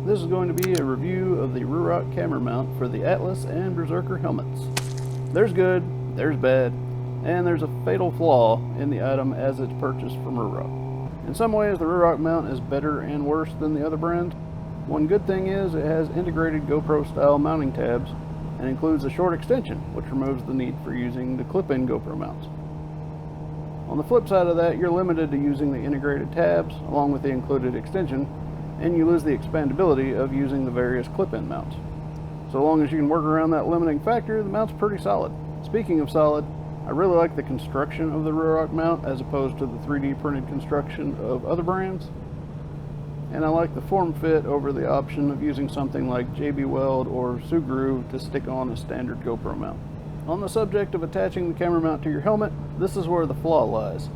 This is going to be a review of the Ruroc camera mount for the Atlas and Berserker helmets. There's good, there's bad, and there's a fatal flaw in the item as it's purchased from Ruroc. In some ways, the Ruroc mount is better and worse than the other brands. One good thing is it has integrated GoPro style mounting tabs and includes a short extension, which removes the need for using the clip-in GoPro mounts. On the flip side of that, you're limited to using the integrated tabs along with the included extension, and you lose the expandability of using the various clip-in mounts. So long as you can work around that limiting factor, the mount's pretty solid. Speaking of solid, I really like the construction of the Ruroc mount as opposed to the 3D printed construction of other brands. And I like the form fit over the option of using something like JB Weld or Sugru to stick on a standard GoPro mount. On the subject of attaching the camera mount to your helmet, this is where the flaw lies.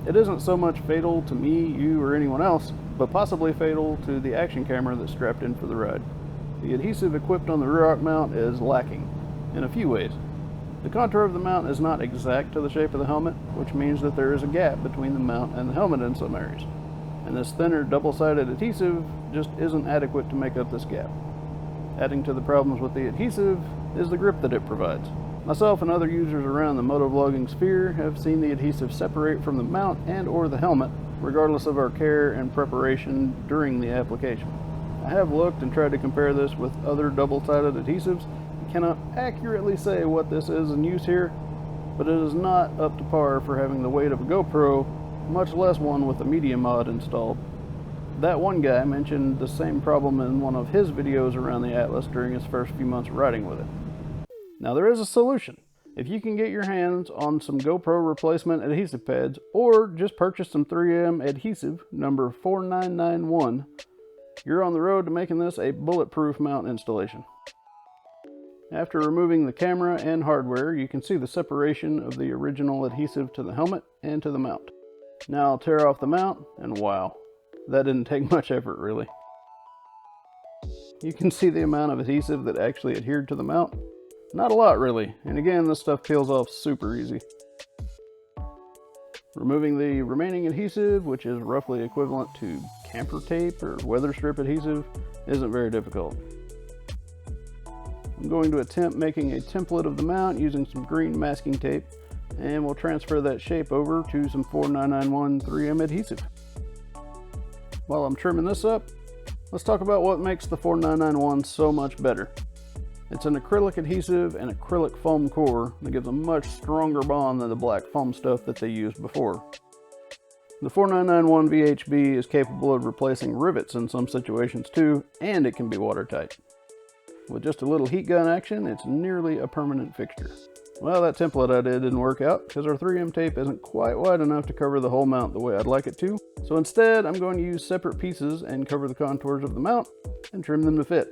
It isn't so much fatal to me, you, or anyone else, but possibly fatal to the action camera that's strapped in for the ride. The adhesive equipped on the Ruroc mount is lacking in a few ways. The contour of the mount is not exact to the shape of the helmet, which means that there is a gap between the mount and the helmet in some areas. And this thinner double-sided adhesive just isn't adequate to make up this gap. Adding to the problems with the adhesive is the grip that it provides. Myself and other users around the motovlogging sphere have seen the adhesive separate from the mount and or the helmet, regardless of our care and preparation during the application. I have looked and tried to compare this with other double-sided adhesives and cannot accurately say what this is in use here, but it is not up to par for having the weight of a GoPro, much less one with a media mod installed. That one guy mentioned the same problem in one of his videos around the Atlas during his first few months riding with it. Now there is a solution. If you can get your hands on some GoPro replacement adhesive pads, or just purchase some 3M adhesive number 4991, you're on the road to making this a bulletproof mount installation. After removing the camera and hardware, you can see the separation of the original adhesive to the helmet and to the mount. Now I'll tear off the mount, and wow, that didn't take much effort really. You can see the amount of adhesive that actually adhered to the mount. Not a lot really, and again, this stuff peels off super easy. Removing the remaining adhesive, which is roughly equivalent to camper tape or weather strip adhesive, isn't very difficult. I'm going to attempt making a template of the mount using some green masking tape, and we'll transfer that shape over to some 4991 3M adhesive. While I'm trimming this up, let's talk about what makes the 4991 so much better. It's an acrylic adhesive and acrylic foam core that gives a much stronger bond than the black foam stuff that they used before. The 4991 VHB is capable of replacing rivets in some situations too, and it can be watertight. With just a little heat gun action, it's nearly a permanent fixture. Well, that template I did didn't work out because our 3M tape isn't quite wide enough to cover the whole mount the way I'd like it to. So instead, I'm going to use separate pieces and cover the contours of the mount and trim them to fit.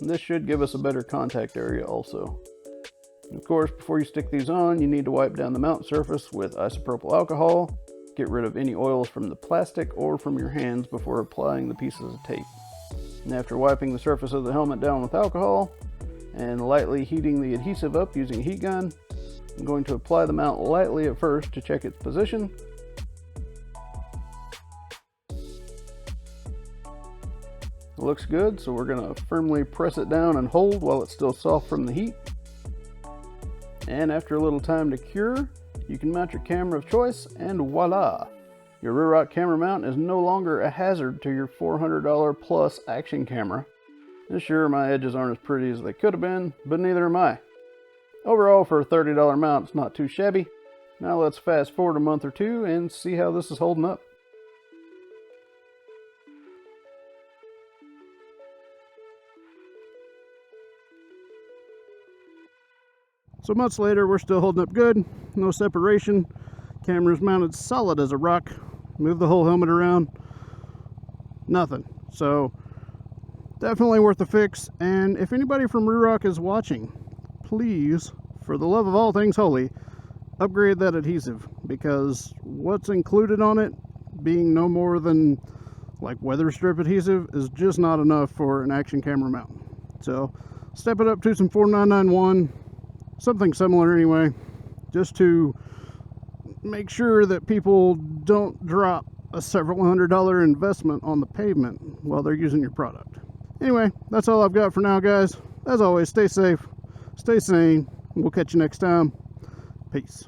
This should give us a better contact area also. Of course, before you stick these on, you need to wipe down the mount surface with isopropyl alcohol, get rid of any oils from the plastic or from your hands before applying the pieces of tape. And after wiping the surface of the helmet down with alcohol and lightly heating the adhesive up using a heat gun, I'm going to apply the mount lightly at first to check its position. It looks good, so we're going to firmly press it down and hold while it's still soft from the heat. And after a little time to cure, you can mount your camera of choice, and voila! Your Ruroc camera mount is no longer a hazard to your $400 plus action camera. And sure, my edges aren't as pretty as they could have been, but neither am I. Overall, for a $30 mount, it's not too shabby. Now let's fast forward a month or two and see how this is holding up. So months later, we're still holding up good, no separation. Camera's mounted solid as a rock. Move the whole helmet around, nothing. So definitely worth a fix. And if anybody from Ruroc is watching, please, for the love of all things holy, upgrade that adhesive, because what's included on it, being no more than like weather strip adhesive, is just not enough for an action camera mount. So step it up to some 4991. Something similar anyway, just to make sure that people don't drop a several $100 investment on the pavement while they're using your product. Anyway, that's all I've got for now, guys. As always, stay safe, stay sane, and we'll catch you next time. Peace.